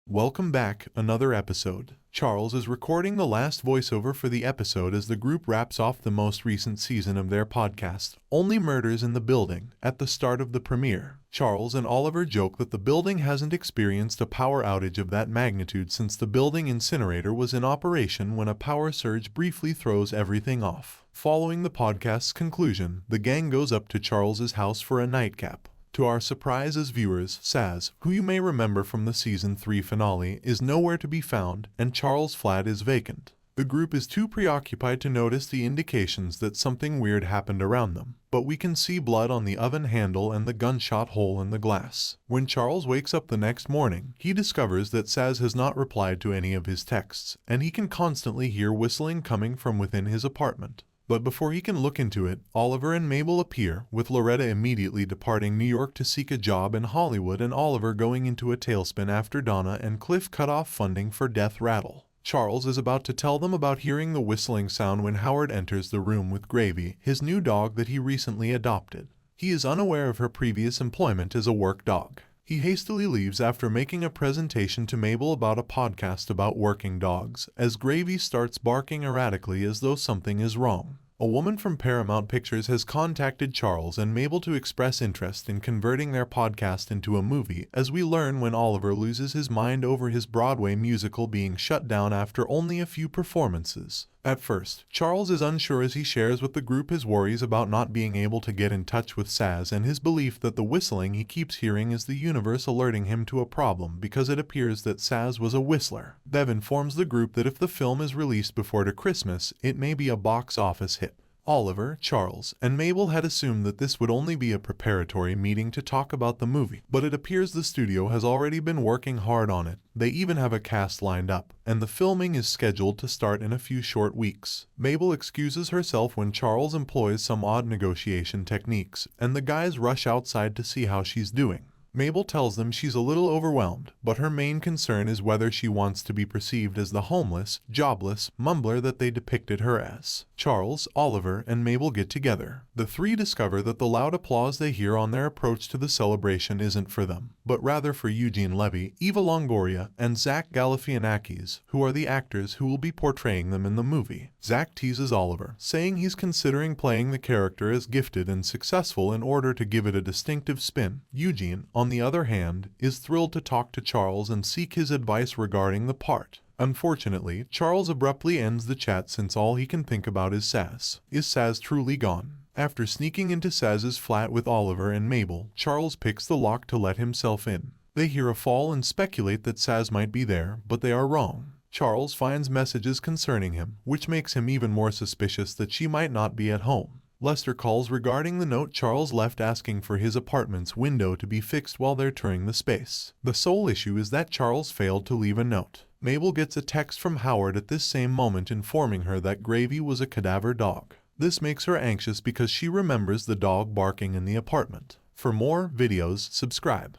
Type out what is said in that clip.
Welcome back, another episode. Charles is recording the last voiceover for the episode as the group wraps off the most recent season of their podcast, Only Murders in the Building, at the start of the premiere. Charles and Oliver joke that the building hasn't experienced a power outage of that magnitude since the building incinerator was in operation when a power surge briefly throws everything off. Following the podcast's conclusion, the gang goes up to Charles's house for a nightcap. To our surprise as viewers, Saz, who you may remember from the Season 3 finale, is nowhere to be found, and Charles' flat is vacant. The group is too preoccupied to notice the indications that something weird happened around them, but we can see blood on the oven handle and the gunshot hole in the glass. When Charles wakes up the next morning, he discovers that Saz has not replied to any of his texts, and he can constantly hear whistling coming from within his apartment. But before he can look into it, Oliver and Mabel appear, with Loretta immediately departing New York to seek a job in Hollywood and Oliver going into a tailspin after Donna and Cliff cut off funding for Death Rattle. Charles is about to tell them about hearing the whistling sound when Howard enters the room with Gravy, his new dog that he recently adopted. He is unaware of her previous employment as a work dog. He hastily leaves after making a presentation to Mabel about a podcast about working dogs, as Gravy starts barking erratically as though something is wrong. A woman from Paramount Pictures has contacted Charles and Mabel to express interest in converting their podcast into a movie, as we learn when Oliver loses his mind over his Broadway musical being shut down after only a few performances. At first, Charles is unsure as he shares with the group his worries about not being able to get in touch with Saz and his belief that the whistling he keeps hearing is the universe alerting him to a problem because it appears that Saz was a whistler. Bev informs the group that if the film is released before Christmas, it may be a box office hit. Oliver, Charles, and Mabel had assumed that this would only be a preparatory meeting to talk about the movie, but it appears the studio has already been working hard on it. They even have a cast lined up, and the filming is scheduled to start in a few short weeks. Mabel excuses herself when Charles employs some odd negotiation techniques, and the guys rush outside to see how she's doing. Mabel tells them she's a little overwhelmed, but her main concern is whether she wants to be perceived as the homeless, jobless mumbler that they depicted her as. Charles, Oliver, and Mabel get together. The three discover that the loud applause they hear on their approach to the celebration isn't for them, but rather for Eugene Levy, Eva Longoria, and Zach Galifianakis, who are the actors who will be portraying them in the movie. Zach teases Oliver, saying he's considering playing the character as gifted and successful in order to give it a distinctive spin. Eugene, on the other hand, is thrilled to talk to Charles and seek his advice regarding the part. Unfortunately, Charles abruptly ends the chat since all he can think about is Saz. Is Saz truly gone? After sneaking into Saz's flat with Oliver and Mabel, Charles picks the lock to let himself in. They hear a fall and speculate that Saz might be there, but they are wrong. Charles finds messages concerning him, which makes him even more suspicious that she might not be at home. Lester calls regarding the note Charles left asking for his apartment's window to be fixed while they're touring the space. The sole issue is that Charles failed to leave a note. Mabel gets a text from Howard at this same moment informing her that Gravy was a cadaver dog. This makes her anxious because she remembers the dog barking in the apartment. For more videos, subscribe.